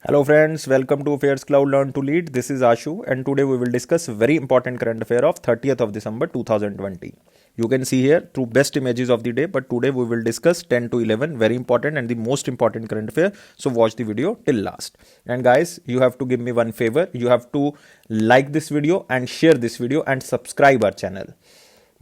Hello friends, welcome to Affairs Cloud Learn to Lead. This is Ashu and today we will discuss a very important current affair of 30th of December 2020. You can see here through best images of the day, but today we will discuss 10 to 11 very important and the most important current affair. So watch the video till last. And guys, you have to give me one favor. You have to like this video and share this video and subscribe our channel.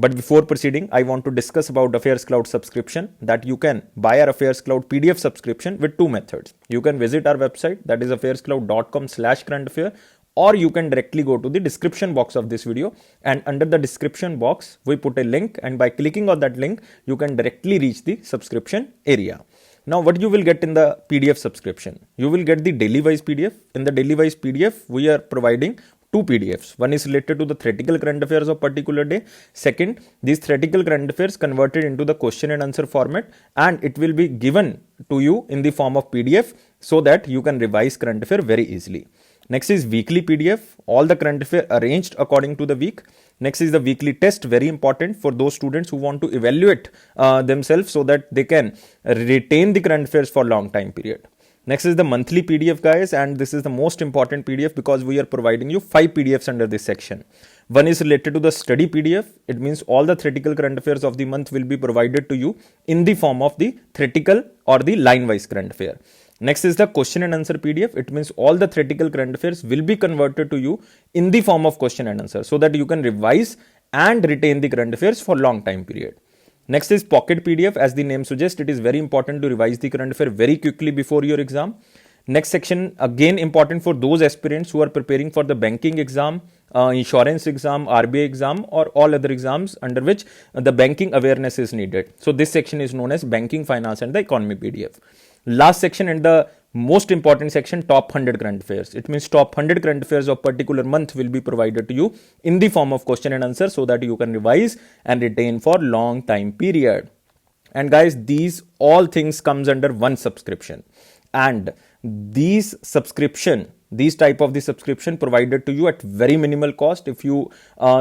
But before proceeding, I want to discuss about Affairs Cloud subscription that you can buy our Affairs Cloud PDF subscription with two methods. You can visit our website, that is affairscloud.com/current affair, or you can directly go to the description box of this video, and under the description box we put a link, and by clicking on that link you can directly reach the subscription area. Now what you will get in the PDF subscription? You will get the daily wise PDF. In the daily wise PDF we are providing two PDFs. One is related to the theoretical current affairs of particular day. Second, these theoretical current affairs converted into the question and answer format, and it will be given to you in the form of PDF so that you can revise current affair very easily. Next is weekly PDF, all the current affair arranged according to the week. Next is the weekly test, very important for those students who want to evaluate themselves so that they can retain the current affairs for long time period. Next is the monthly PDF, guys, and this is the most important PDF because we are providing you 5 PDFs under this section. One is related to the study PDF. It means all the theoretical current affairs of the month will be provided to you in the form of the theoretical or the line-wise current affair. Next is the question and answer PDF. It means all the theoretical current affairs will be converted to you in the form of question and answer so that you can revise and retain the current affairs for long time period. Next is pocket PDF. As the name suggests, it is very important to revise the current affair very quickly before your exam. Next section, again important for those aspirants who are preparing for the banking exam, insurance exam, RBI exam, or all other exams under which the banking awareness is needed. So this section is known as banking, finance and the economy PDF. Last section and the most important section, top 100 current affairs. It means top 100 current affairs of particular month will be provided to you in the form of question and answer so that you can revise and retain for long time period. And guys, these all things comes under one subscription, and these type of the subscription provided to you at very minimal cost. If you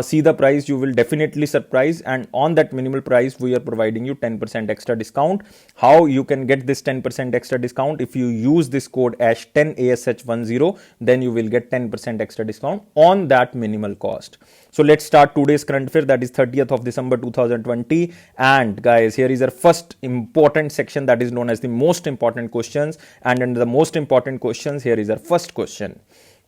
see the price, you will definitely surprise, and on that minimal price we are providing you 10% extra discount. How you can get this 10% extra discount? If you use this code ASH10 then you will get 10% extra discount on that minimal cost. So let's start today's current affair, that is 30th of December 2020. And guys, here is our first important section, that is known as the most important questions. And under the most important questions, here is our first question.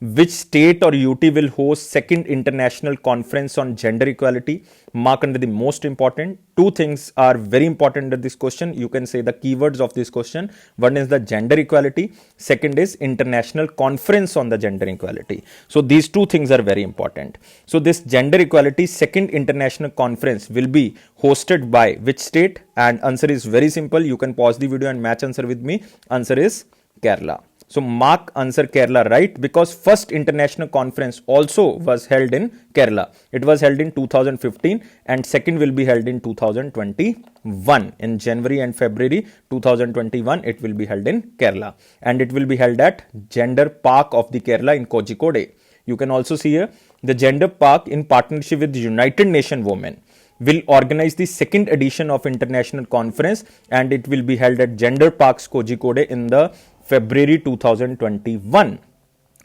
Which state or UT will host second international conference on gender equality? Mark under the most important. Two things are very important under this question. You can say the keywords of this question. One is the gender equality. Second is international conference on the gender equality. So these two things are very important. So this gender equality second international conference will be hosted by which state? And answer is very simple. You can pause the video and match answer with me. Answer is Kerala. So mark answer Kerala right, because first international conference also was held in Kerala. It was held in 2015 and second will be held in 2021. In January and February 2021, it will be held in Kerala, and it will be held at Gender Park of the Kerala in Kozhikode. You can also see here the Gender Park in partnership with United Nations Women will organize the second edition of international conference, and it will be held at Gender Parks Kozhikode in the February 2021.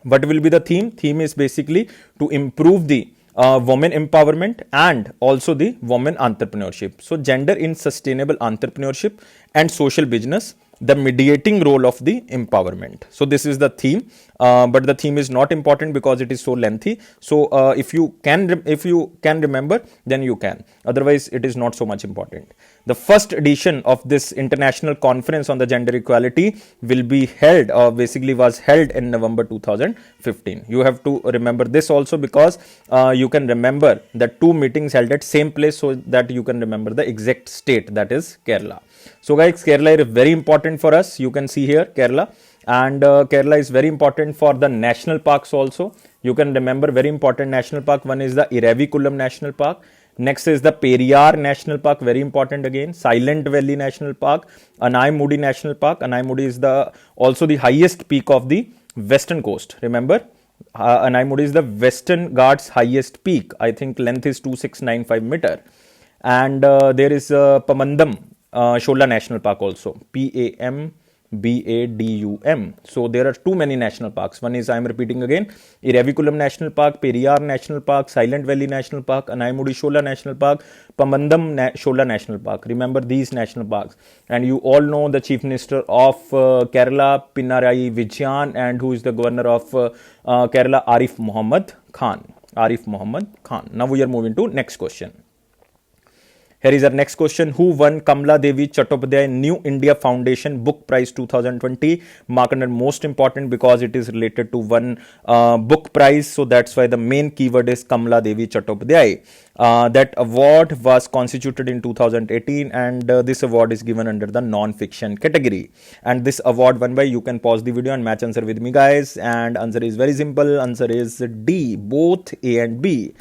What will be the theme? Theme is basically to improve the women empowerment and also the women entrepreneurship. So gender in sustainable entrepreneurship and social business, the mediating role of the empowerment. So this is the theme, but the theme is not important because it is so lengthy. So if you can remember, then you can. Otherwise, it is not so much important. The first edition of this international conference on the gender equality will be held, was held in November 2015. You have to remember this also because you can remember the two meetings held at same place so that you can remember the exact state, that is Kerala. So guys, Kerala is very important for us. You can see here Kerala, and Kerala is very important for the national parks also. You can remember very important national park. One is the Iravikulam National Park. Next is the Periyar National Park, very important again. Silent Valley National Park, Anaimudi National Park. Anaimudi is also the highest peak of the western coast. Remember, Anaimudi is the Western Ghats highest peak. I think length is 2695 meter. And there is Pamandam Shola National Park also, PAM BADUM. So there are too many national parks. One is, I am repeating again, Irevikulam National Park, Periyar National Park, Silent Valley National Park, Anaimudi Shola National Park, Pamandam Shola National Park. Remember these national parks. And you all know the Chief Minister of Kerala, Pinarayi Vijayan, and who is the Governor of Kerala, Arif Muhammad Khan. Arif Muhammad Khan. Now we are moving to next question. Here is our next question. Who won Kamala Devi Chattopadhyay New India Foundation Book Prize 2020? Mark under most important because it is related to one book prize. So that's why the main keyword is Kamala Devi Chattopadhyay. That award was constituted in 2018 and this award is given under the non-fiction category. And this award won by, you can pause the video and match answer with me guys. And answer is very simple. Answer is D, both A and B.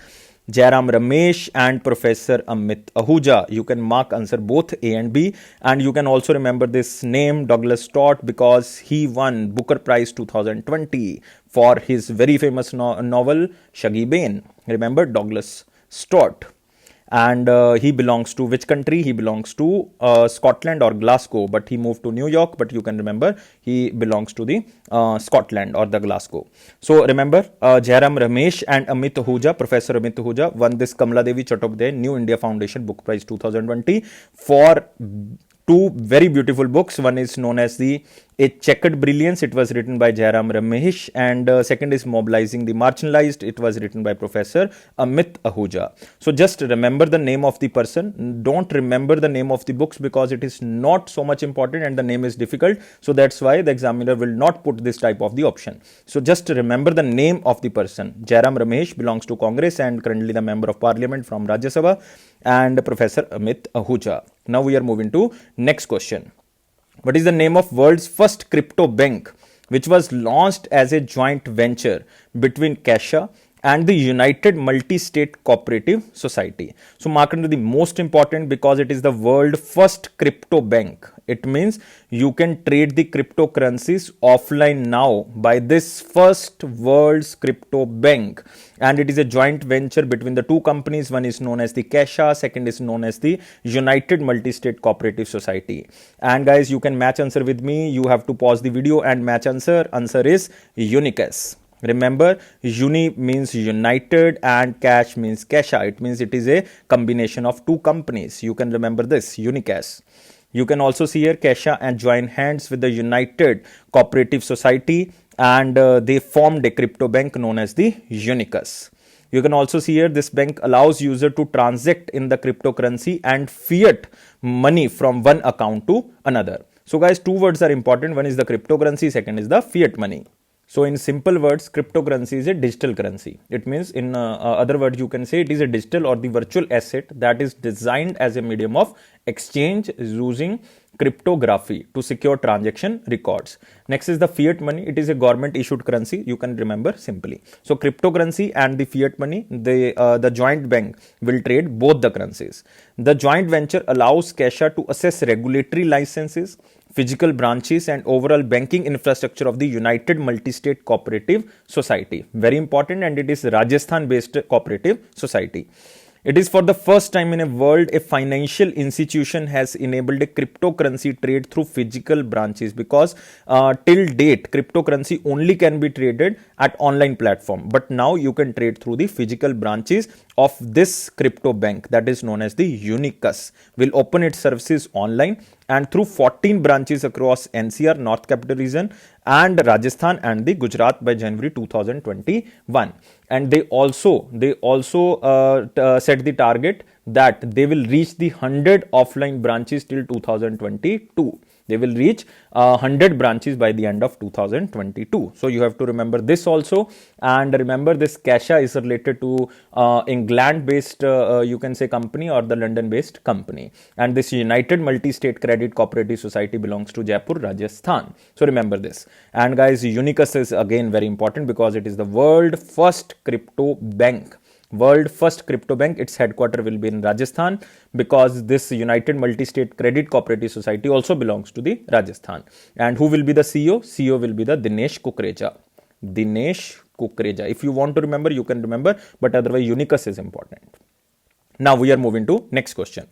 Jairam Ramesh and Professor Amit Ahuja. You can mark answer both A and B. And you can also remember this name, Douglas Stott, because he won Booker Prize 2020 for his very famous novel Shaggy Bane. Remember Douglas Stott. And he belongs to which country? He belongs to Scotland or Glasgow, but he moved to New York. But you can remember he belongs to the Scotland or the Glasgow. So remember Jairam Ramesh and Amit Ahuja, Professor Amit Ahuja, won this Kamala Devi Chattopadhyay New India Foundation Book Prize 2020 for two very beautiful books. One is known as A Checkered Brilliance. It was written by Jairam Ramesh. And second is Mobilizing the Marginalized. It was written by Professor Amit Ahuja. So just remember the name of the person. Don't remember the name of the books because it is not so much important and the name is difficult. So that's why the examiner will not put this type of the option. So just remember the name of the person. Jairam Ramesh belongs to Congress and currently the member of parliament from Rajya Sabha, and Professor Amit Ahuja. Now we are moving to next question. What is the name of world's first crypto bank which was launched as a joint venture between Kesha and the United Multi-State Cooperative Society? So mark under the most important because it is the world first crypto bank. It means you can trade the cryptocurrencies offline now by this first world's crypto bank. And it is a joint venture between the two companies. One is known as the Kesha, second is known as the United Multi-State Cooperative Society. And guys, you can match answer with me. You have to pause the video and match answer. Answer is Unicas. Remember, uni means united and cash means Kesha. It means it is a combination of two companies. You can remember this, Unicas. You can also see here Kesha and join hands with the United Cooperative Society and they formed a crypto bank known as the Unicas. You can also see here this bank allows user to transact in the cryptocurrency and fiat money from one account to another. So guys, two words are important. One is the cryptocurrency, second is the fiat money. So in simple words, cryptocurrency is a digital currency. It means in other words, you can say it is a digital or the virtual asset that is designed as a medium of exchange using cryptography to secure transaction records. Next is the fiat money. It is a government issued currency. You can remember simply. So cryptocurrency and the fiat money, the joint bank will trade both the currencies. The joint venture allows Kesha to assess regulatory licenses, physical branches and overall banking infrastructure of the United Multi-State Cooperative Society. Very important, and it is Rajasthan based cooperative society. It is for the first time in a world a financial institution has enabled a cryptocurrency trade through physical branches, because till date cryptocurrency only can be traded at online platform, but now you can trade through the physical branches of this crypto bank that is known as the Unicas. Will open its services online and through 14 branches across NCR, North Capital Region, and Rajasthan and the Gujarat by January 2021. And they also set the target that they will reach the 100 offline branches till 2022. They will reach 100 branches by the end of 2022. So you have to remember this also. And remember, this Kesha is related to England based you can say company or the London based company. And this United Multi-State Credit Cooperative Society belongs to Jaipur, Rajasthan. So remember this. And guys, Unicas is again very important because it is the world first crypto bank. World first crypto bank. Its headquarter will be in Rajasthan because this United Multi-State Credit Cooperative Society also belongs to the Rajasthan. And who will be the CEO? CEO will be the Dinesh Kukreja. Dinesh Kukreja. If you want to remember, you can remember, but otherwise Unicas is important. Now we are moving to next question.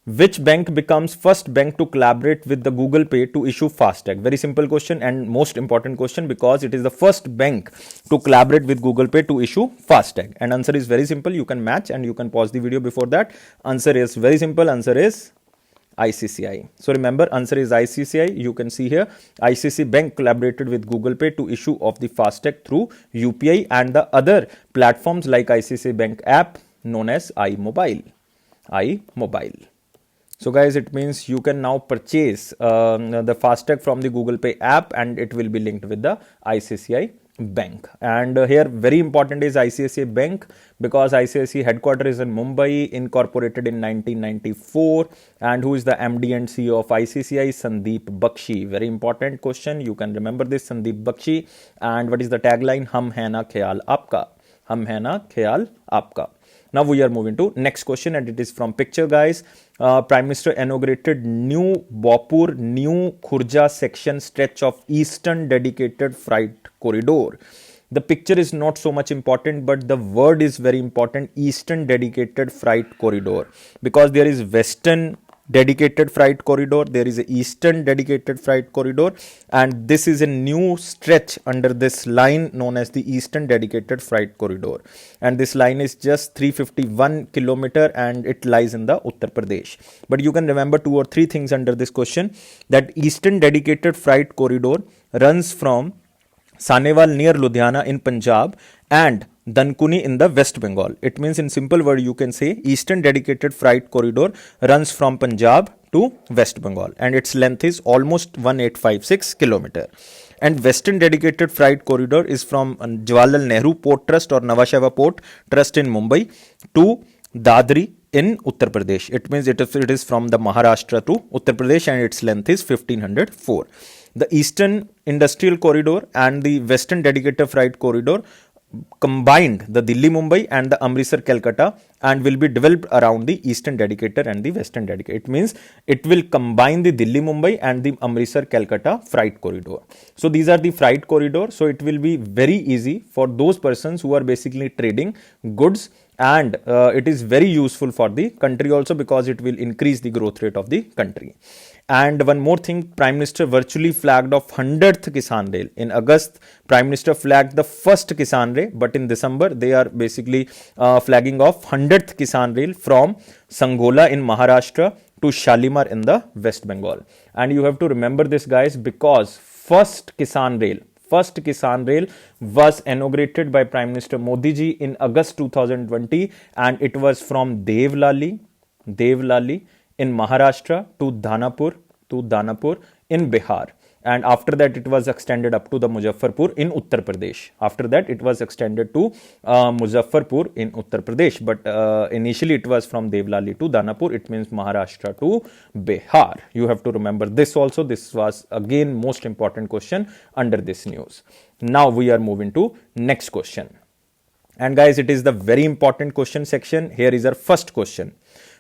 Which bank becomes first bank to collaborate with the Google Pay to issue FASTag? Very simple question and most important question because it is the first bank to collaborate with Google Pay to issue FASTag. And answer is very simple. You can match and you can pause the video before that. Answer is very simple. Answer is ICCI. So remember, answer is ICCI. You can see here, ICICI Bank collaborated with Google Pay to issue of the FASTag through UPI and the other platforms like ICICI Bank app known as iMobile. iMobile. So guys, it means you can now purchase the FASTag from the Google Pay app and it will be linked with the ICICI Bank. And here very important is ICICI Bank because ICICI headquarters is in Mumbai, incorporated in 1994. And who is the MD and CEO of ICICI? Sandeep Bakshi. Very important question. You can remember this, Sandeep Bakshi. And what is the tagline? Hum hai na khayal aapka. Hum hai na khayal aapka. Now we are moving to next question and it is from picture, guys. Prime Minister inaugurated new Bopur, new Khurja section stretch of eastern dedicated freight corridor. The picture is not so much important, but the word is very important, eastern dedicated freight corridor, because there is western dedicated freight corridor, there is a eastern dedicated freight corridor, and this is a new stretch under this line known as the eastern dedicated freight corridor, and this line is just 351 kilometer and it lies in the Uttar Pradesh. But you can remember 2 or 3 things under this question, that eastern dedicated freight corridor runs from Saneval near Ludhiana in Punjab and Dankuni in the West Bengal. It means in simple word you can say eastern dedicated freight corridor runs from Punjab to West Bengal and its length is almost 1856 kilometer. And western dedicated freight corridor is from Jawaharlal Nehru Port Trust or Nhava Sheva Port Trust in Mumbai to Dadri in Uttar Pradesh. It means it is from the Maharashtra to Uttar Pradesh and its length is 1504. The eastern industrial corridor and the western dedicated freight corridor combined the Delhi Mumbai and the Amritsar Calcutta and will be developed around the eastern dedicator and the western dedicator. It means it will combine the Delhi Mumbai and the Amritsar Calcutta freight corridor. So these are the freight corridor. So it will be very easy for those persons who are basically trading goods, and it is very useful for the country also because it will increase the growth rate of the country. And one more thing, Prime Minister virtually flagged off 100th Kisan Rail. In August, Prime Minister flagged the first Kisan Rail, but in December, they are basically flagging off 100th Kisan Rail from Sangola in Maharashtra to Shalimar in the West Bengal. And you have to remember this, guys, because first Kisan Rail was inaugurated by Prime Minister Modi ji in August 2020 and it was from Devlali in Maharashtra to Danapur in Bihar. And after that it was extended up to the Muzaffarpur in Uttar Pradesh. After that it was extended to Muzaffarpur in Uttar Pradesh. But initially it was from Devlali to Danapur. It means Maharashtra to Bihar. You have to remember this also. This was again most important question under this news. Now we are moving to next question. And guys, it is the very important question section. Here is our first question.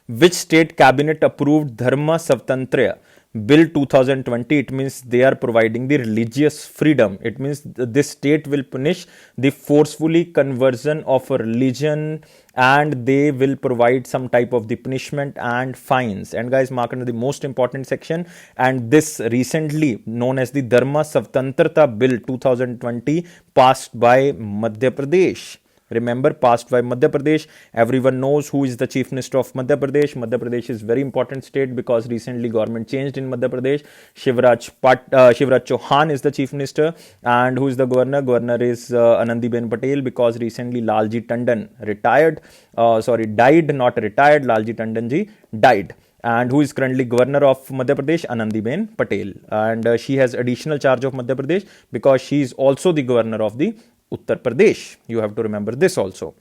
Which state cabinet approved Dharma Swatantrya Bill 2020? It means they are providing the religious freedom. It means this state will punish the forcefully conversion of a religion and they will provide some type of the punishment and fines. And guys, mark under the most important section. And this recently known as the Dharma Swatantrata Bill 2020 passed by Madhya Pradesh. Remember, passed by Madhya Pradesh. Everyone knows who is the Chief Minister of Madhya Pradesh. Madhya Pradesh is very important state because recently government changed in Madhya Pradesh. Shivraj Chauhan is the Chief Minister. And who is the Governor? Governor is Anandiben Patel because recently Lalji Tandon died, not retired. Lalji Tandon ji died. And who is currently Governor of Madhya Pradesh? Anandiben Patel. And she has additional charge of Madhya Pradesh because she is also the Governor of the Uttar Pradesh. You have to remember this also.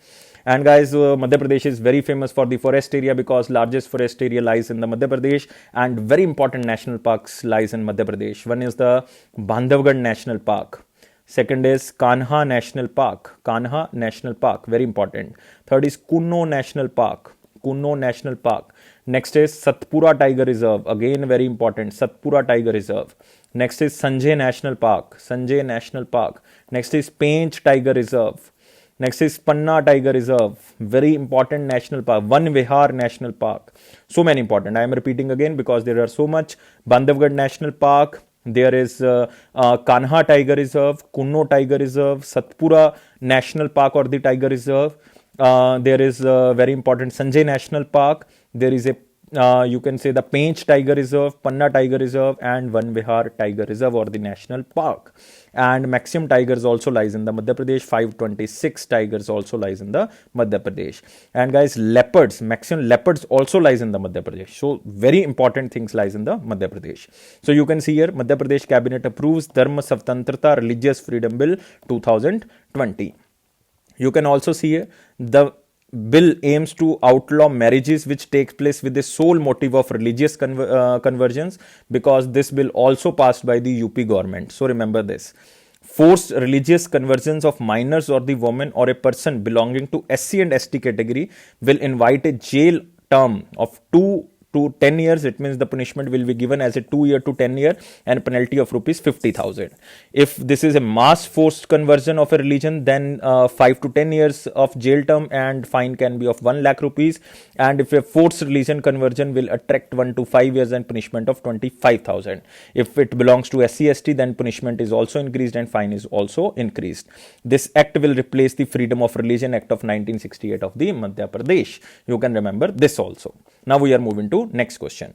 And guys, Madhya Pradesh is very famous for the forest area because largest forest area lies in the Madhya Pradesh and very important national parks lies in Madhya Pradesh. One is the Bandhavgarh National Park. Second is Kanha National Park. Kanha National Park, very important. Third is Kuno National Park. Kuno National Park. Next is Satpura Tiger Reserve. Again, very important. Satpura Tiger Reserve. Next is Sanjay National Park. Sanjay National Park. Next is Pench Tiger Reserve. Next is Panna Tiger Reserve, very important national park. Van Vihar National Park, so many important. I am repeating again because there are so much. Bandhavgarh National Park. There is Kanha Tiger Reserve, Kunno Tiger Reserve, Satpura National Park or the Tiger Reserve. There is very important Sanjay National Park. There is a you can say the Pench Tiger Reserve, Panna Tiger Reserve, and Van Vihar Tiger Reserve or the National Park. And Maximum Tigers also lies in the Madhya Pradesh. 526 tigers also lies in the Madhya Pradesh. And guys, leopards, maximum leopards also lies in the Madhya Pradesh. So very important things lies in the Madhya Pradesh. So you can see here, Madhya Pradesh Cabinet approves Dharma Swatantrata Religious Freedom Bill 2020. You can also see here, the bill aims to outlaw marriages which takes place with the sole motive of religious conversions, because this bill also passed by the UP government. So remember this. Forced religious conversions of minors or the woman or a person belonging to SC and ST category will invite a jail term of 2 to 10 years. It means the punishment will be given as a 2 year to 10 year and penalty of rupees 50,000. If this is a mass forced conversion of a religion, then 5 to 10 years of jail term and fine can be of 1 lakh rupees. And if a forced religion conversion will attract 1 to 5 years and punishment of 25,000. If it belongs to SC/ST, then punishment is also increased and fine is also increased. This act will replace the Freedom of Religion Act of 1968 of the Madhya Pradesh. You can remember this also. Now we are moving to next question.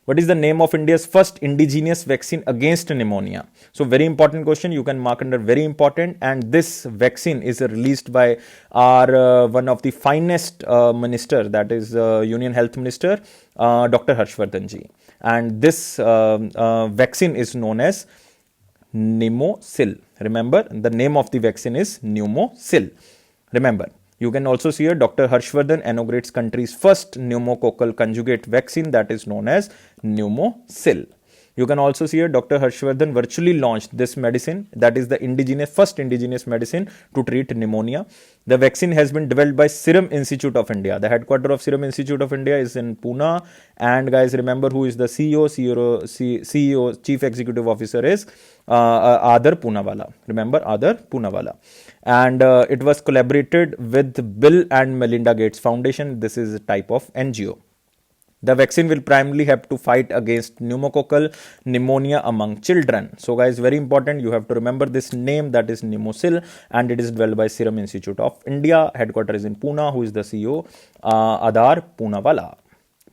What is the name of India's first indigenous vaccine against pneumonia? So very important question. You can mark under very important. And this vaccine is released by our one of the finest minister, that is Union Health Minister, Dr. Harshvardhan ji. And this vaccine is known as Pneumosil. Remember, the name of the vaccine is Pneumosil. Remember. You can also see here, Dr. Harshvardhan inaugurates country's first pneumococcal conjugate vaccine, that is known as Pneumosil. You can also see here, Dr. Harshvardhan virtually launched this medicine, that is the first indigenous medicine to treat pneumonia. The vaccine has been developed by Serum Institute of India. The headquarters of Serum Institute of India is in Pune. And guys, remember who is the CEO, Chief Executive Officer is Adar Poonawalla. Remember Adar Poonawalla. And it was collaborated with Bill and Melinda Gates Foundation. This is a type of NGO. The vaccine will primarily have to fight against pneumococcal pneumonia among children. So guys, very important, you have to remember this name, that is Pneumosil, and it is developed by Serum Institute of India. Headquarters is in Pune. Who is the CEO? Adar Poonawalla.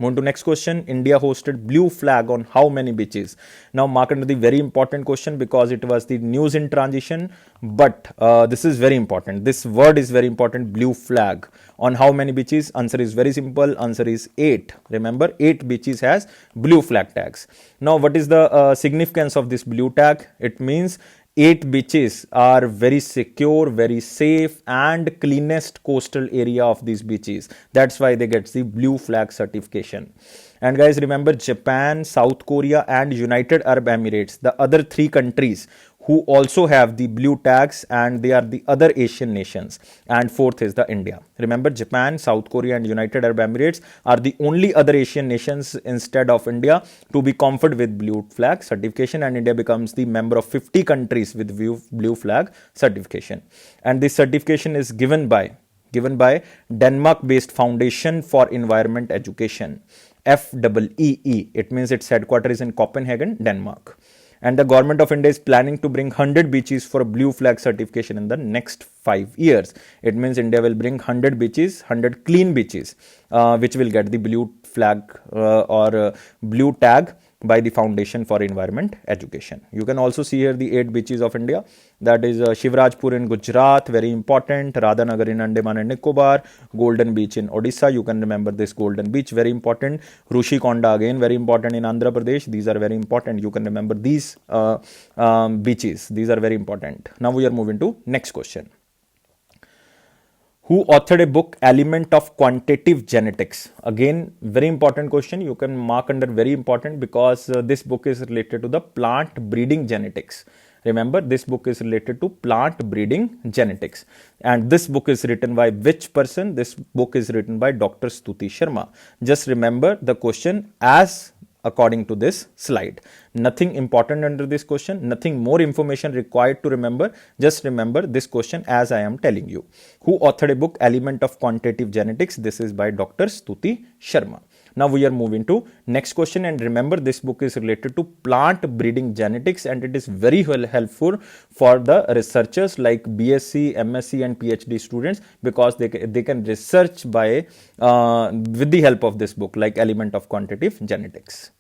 Move to next question. India hosted blue flag on how many beaches? Now mark under the very important question because it was the news in transition. But this is very important. This word is very important. Blue flag on how many beaches? Answer is very simple. Answer is 8. Remember, 8 beaches has blue flag tags. Now what is the significance of this blue tag? It means 8 beaches are very secure, very safe and cleanest coastal area of these beaches. That's why they get the blue flag certification. And guys, remember Japan, South Korea and United Arab Emirates, the other 3 countries who also have the blue tags, and they are the other Asian nations. And 4th is the India. Remember, Japan, South Korea and United Arab Emirates are the only other Asian nations instead of India to be conferred with blue flag certification, and India becomes the member of 50 countries with blue flag certification. And this certification is given by Denmark-based Foundation for Environment Education, FEEE. It means its headquarters is in Copenhagen, Denmark. And the government of India is planning to bring 100 beaches for a blue flag certification in the next 5 years. It means India will bring 100 beaches, 100 clean beaches, which will get the blue flag or blue tag by the Foundation for Environment Education. You can also see here the 8 beaches of India. That is Shivrajpur in Gujarat, very important. Radhanagar in Andaman and Nicobar. Golden Beach in Odisha. You can remember this Golden Beach, very important. Rushikonda again, very important in Andhra Pradesh. These are very important. You can remember these beaches. These are very important. Now we are moving to next question. Who authored a book, Element of Quantitative Genetics? Again, very important question. You can mark under very important because this book is related to the plant breeding genetics. Remember, this book is related to plant breeding genetics. And this book is written by which person? This book is written by Dr. Stuti Sharma. Just remember the question as according to this slide. Nothing important under this question, nothing more information required to remember. Just remember this question as I am telling you. Who authored a book, Element of Quantitative Genetics? This is by Dr. Stuti Sharma. Now we are moving to next question, and remember this book is related to plant breeding genetics, and it is very well helpful for the researchers like BSc, MSc and PhD students, because they can research by with the help of this book, like Element of Quantitative Genetics.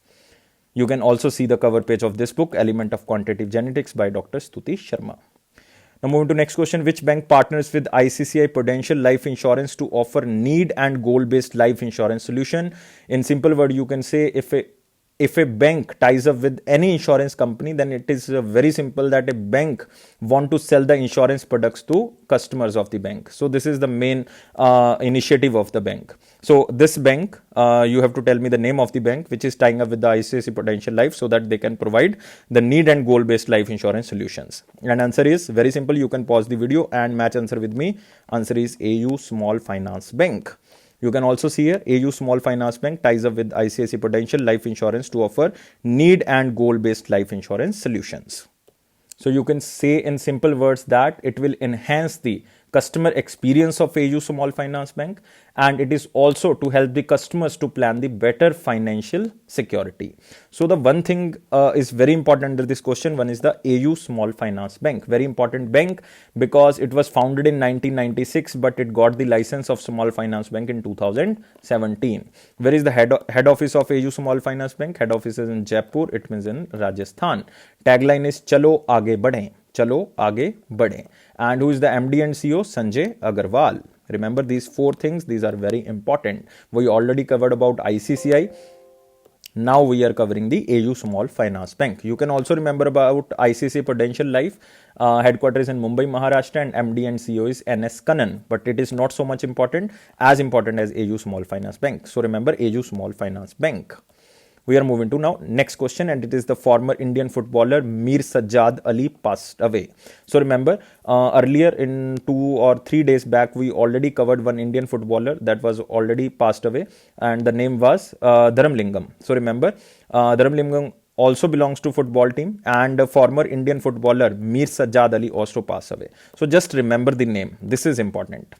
You can also see the cover page of this book, Element of Quantitative Genetics by Dr. Stuti Sharma. Now moving to next question, which bank partners with ICICI Prudential Life Insurance to offer need and goal based life insurance solution? In simple word, you can say if a bank ties up with any insurance company, then it is very simple that a bank want to sell the insurance products to customers of the bank. So this is the main initiative of the bank. So this bank, you have to tell me the name of the bank which is tying up with the ICICI Prudential Life, so that they can provide the need and goal based life insurance solutions. And answer is very simple. You can pause the video and match answer with me. Answer is AU Small Finance Bank. You can also see here, AU Small Finance Bank ties up with ICICI Prudential Life Insurance to offer need and goal-based life insurance solutions. So you can say in simple words that it will enhance the customer experience of AU Small Finance Bank, and it is also to help the customers to plan the better financial security. So the one thing is very important under this question. One is the AU Small Finance Bank, very important bank because it was founded in 1996, but it got the license of Small Finance Bank in 2017. Where is the head office of AU Small Finance Bank? Head office is in Jaipur. It means in Rajasthan. Tagline is Chalo Aage Badhe. Chalo Aage Badhe. And who is the MD and CEO? Sanjay Agarwal. Remember these four things. These are very important. We already covered about ICICI. Now we are covering the AU Small Finance Bank. You can also remember about ICICI Prudential Life. Headquarters in Mumbai, Maharashtra, and MD and CEO is NS Kannan. But it is not so much important as AU Small Finance Bank. So remember AU Small Finance Bank. We are moving to now next question, and it is the former Indian footballer Mir Sajjad Ali passed away. So remember earlier in 2 or 3 days back, we already covered one Indian footballer that was already passed away, and the name was Dharamlingam. So remember Dharamlingam also belongs to football team, and former Indian footballer Mir Sajjad Ali also passed away. So just remember the name. This is important.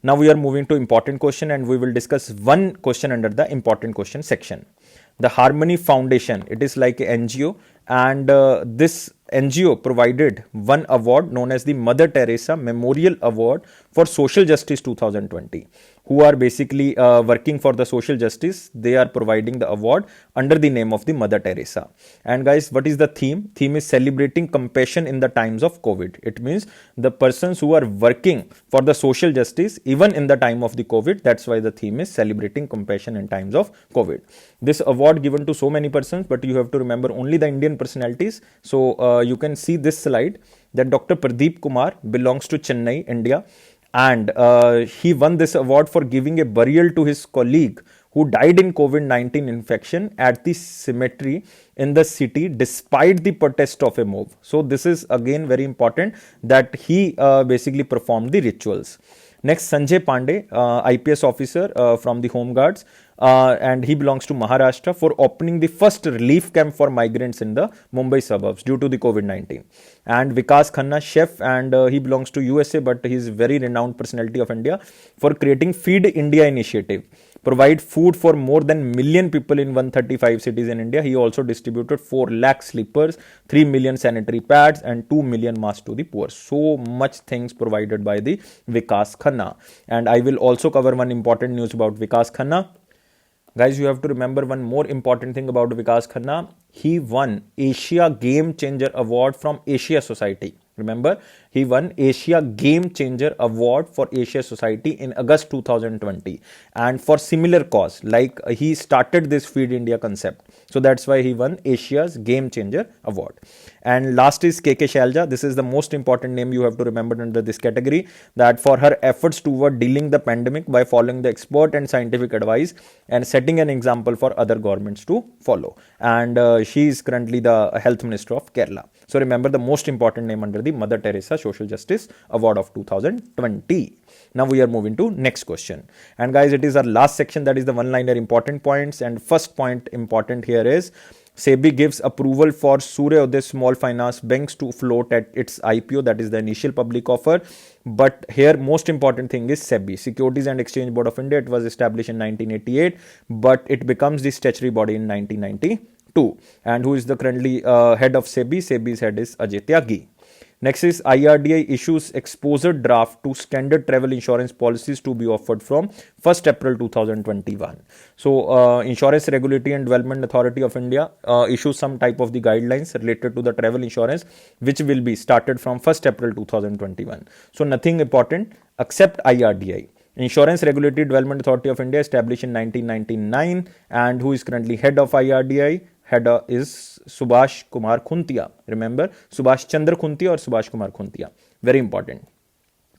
Now we are moving to important question, and we will discuss one question under the important question section. The Harmony Foundation, it is like an NGO, and this NGO provided one award known as the Mother Teresa Memorial Award for Social Justice 2020. Who are basically working for the social justice, they are providing the award under the name of the Mother Teresa. And guys, what is the theme? Theme is celebrating compassion in the times of COVID. It means the persons who are working for the social justice even in the time of the COVID. That's why the theme is celebrating compassion in times of COVID. This award given to so many persons, but you have to remember only the Indian personalities. So you can see this slide that Dr. Pradeep Kumar belongs to Chennai, India. And he won this award for giving a burial to his colleague who died in COVID-19 infection at the cemetery in the city despite the protest of a mob. So this is again very important that he basically performed the rituals. Next, Sanjay Pandey, IPS officer from the Home Guards, and he belongs to Maharashtra, for opening the first relief camp for migrants in the Mumbai suburbs due to the COVID-19. And Vikas Khanna, chef, and he belongs to USA, but he is very renowned personality of India, for creating Feed India initiative. Provide food for more than million people in 135 cities in India. He also distributed 4 lakh sleepers, 3 million sanitary pads, and 2 million masks to the poor. So much things provided by the Vikas Khanna. And I will also cover one important news about Vikas Khanna. Guys, you have to remember one more important thing about Vikas Khanna. He won Asia Game Changer Award from Asia Society. Remember, he won Asia Game Changer Award for Asia Society in August 2020, and for similar cause, like he started this Feed India concept. So that's why he won Asia's Game Changer Award. And last is KK Shailja. This is the most important name you have to remember under this category, that for her efforts toward dealing the pandemic by following the expert and scientific advice and setting an example for other governments to follow. And she is currently the Health Minister of Kerala. So remember the most important name under the Mother Teresa Social Justice Award of 2020. Now we are moving to next question. And guys, it is our last section, that is the one-liner important points. And first point important here is SEBI gives approval for Suryodaya Small Finance Banks to float at its IPO, that is the initial public offer. But here most important thing is SEBI, Securities and Exchange Board of India. It was established in 1988, but it becomes the statutory body in 1992. And who is the currently head of SEBI? SEBI's head is Ajay Tyagi. Next is IRDAI issues exposure draft to standard travel insurance policies to be offered from 1st April 2021. So Insurance Regulatory and Development Authority of India issues some type of the guidelines related to the travel insurance, which will be started from 1st April 2021. So nothing important except IRDAI. Insurance Regulatory Development Authority of India, established in 1999, and who is currently head of IRDAI? Head is Subhash Kumar Khuntia. Remember, Subhash Chandra Khuntia or Subhash Kumar Khuntia. Very important.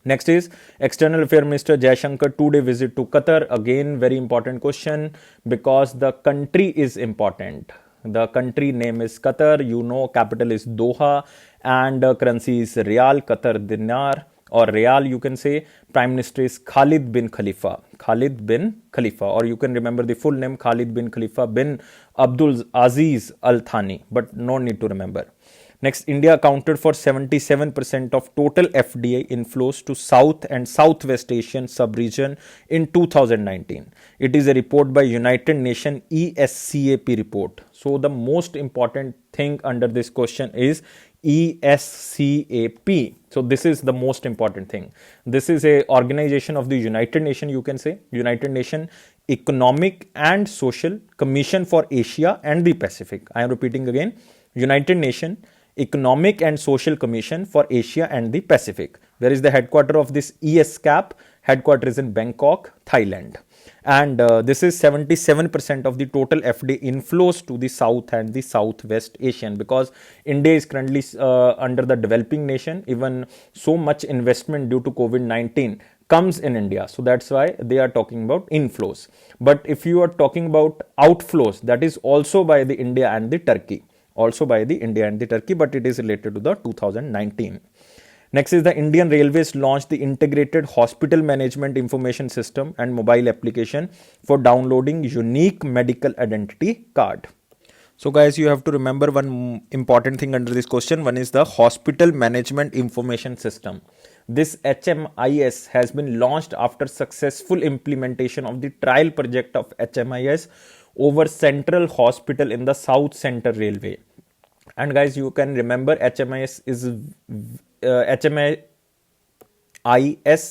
Next is External Affairs Minister Jaishankar 2-day visit to Qatar. Again, very important question because the country is important. The country name is Qatar. You know, capital is Doha and currency is Riyal, Qatar dinar, or Riyal you can say. Prime Minister is Khalid bin Khalifa. Khalid bin Khalifa, or you can remember the full name Khalid bin Khalifa bin Abdul Aziz Al Thani, but no need to remember. Next, India accounted for 77% of total FDI inflows to South and Southwest Asian sub-region in 2019. It is a report by United Nations ESCAP report. So the most important thing under this question is ESCAP. So this is the most important thing. This is a organization of the United Nations, you can say, United Nations Economic and Social Commission for Asia and the Pacific. I am repeating again, United Nations Economic and Social Commission for Asia and the Pacific. Where is the headquarters of this ESCAP? Headquarters is in Bangkok, Thailand. And this is 77% of the total FDI inflows to the South and the Southwest Asian, because India is currently under the developing nation. Even so much investment due to COVID-19 comes in India. So that's why they are talking about inflows. But if you are talking about outflows, that is also by the India and the Turkey. Also by the India and the Turkey, but it is related to the 2019. Next is the Indian Railways launched the Integrated Hospital Management Information System and mobile application for downloading unique medical identity card. So guys, you have to remember one important thing under this question. One is the Hospital Management Information System. This HMIS has been launched after successful implementation of the trial project of HMIS over Central Hospital in the South Central Railway. And guys, you can remember HMIS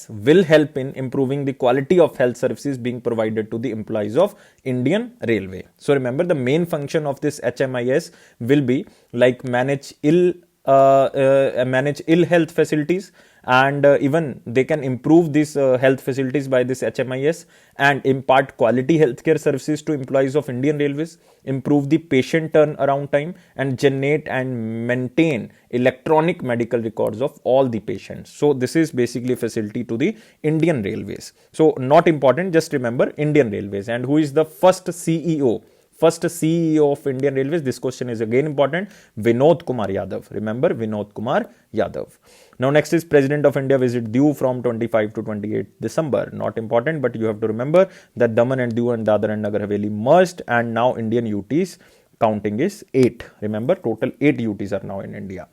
will help in improving the quality of health services being provided to the employees of Indian Railway. So remember, the main function of this HMIS will be like manage ill health facilities, and even they can improve these health facilities by this HMIS and impart quality healthcare services to employees of Indian Railways, improve the patient turnaround time, and generate and maintain electronic medical records of all the patients. So this is basically a facility to the Indian Railways. So not important, just remember Indian Railways. And who is the first CEO? First CEO of Indian Railways. This question is again important. Vinod Kumar Yadav. Remember Vinod Kumar Yadav. Now next is President of India visit Diu from 25 to 28 December. Not important, but you have to remember that Daman and Diu and Dadar and Nagar Haveli merged, and now Indian UTs counting is 8. Remember, total 8 UTs are now in India.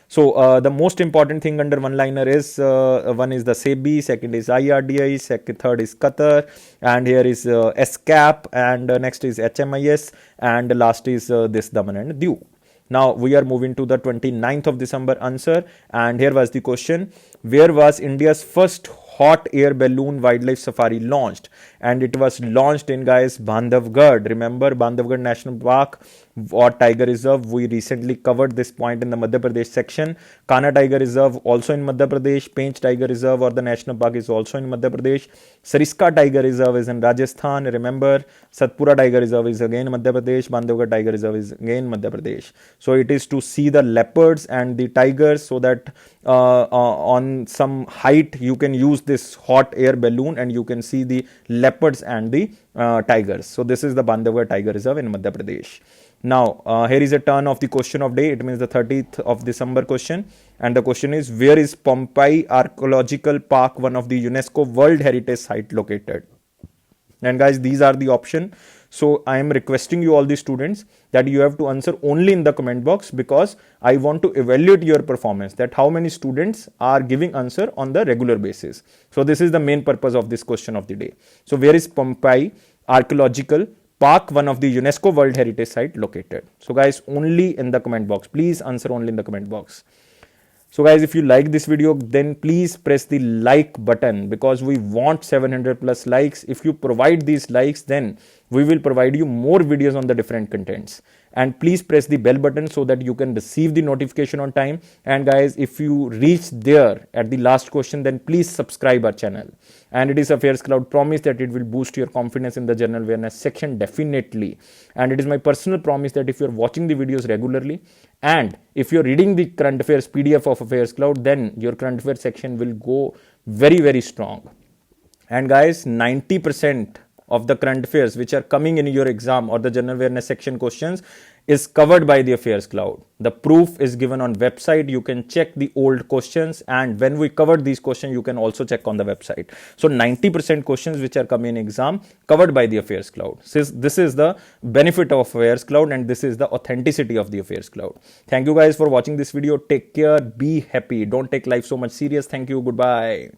So the most important thing under one-liner is one is the SEBI, second is IRDAI, third is Qatar, and here is SCAP, and next is HMIS, and last is this Daman and Diu. Now we are moving to the 29th of December answer, and here was the question: where was India's first hot air balloon wildlife safari launched? And it was launched in, guys, Bandhavgarh. Remember Bandhavgarh National Park or Tiger Reserve. We recently covered this point in the Madhya Pradesh section. Kanha Tiger Reserve also in Madhya Pradesh. Pench Tiger Reserve or the National Park is also in Madhya Pradesh. Sariska Tiger Reserve is in Rajasthan. Remember, Satpura Tiger Reserve is again Madhya Pradesh. Bandhavgarh Tiger Reserve is again Madhya Pradesh. So it is to see the leopards and the tigers, so that on some height you can use this hot air balloon and you can see the leopards and the tigers. So this is the Bandhavgarh Tiger Reserve in Madhya Pradesh. Now, here is a turn of the question of day. It means the 30th of December question. And the question is, where is Pompeii Archaeological Park, one of the UNESCO World Heritage Site, located? And guys, these are the option. So I am requesting you, all the students, that you have to answer only in the comment box, because I want to evaluate your performance, that how many students are giving answer on the regular basis. So this is the main purpose of this question of the day. So where is Pompeii Archaeological Park, one of the UNESCO World Heritage Site, located? So guys, only in the comment box. Please answer only in the comment box. So guys, if you like this video, then please press the like button, because we want 700 plus likes. If you provide these likes, then we will provide you more videos on the different contents. And please press the bell button so that you can receive the notification on time. And guys, if you reach there at the last question, then please subscribe our channel. And it is Affairs Cloud promise that it will boost your confidence in the general awareness section, definitely. And it is my personal promise that if you're watching the videos regularly, and if you're reading the current affairs PDF of Affairs Cloud, then your current affairs section will go very, very strong. And guys, 90% of the current affairs which are coming in your exam or the general awareness section questions is covered by the Affairs Cloud. The proof is given on website. You can check the old questions, and when we covered these questions, you can also check on the website. So 90% questions which are coming in exam covered by the Affairs Cloud. This is the benefit of Affairs Cloud, and this is the authenticity of the Affairs Cloud. Thank you guys for watching this video. Take care. Be happy. Don't take life so much serious. Thank you. Goodbye.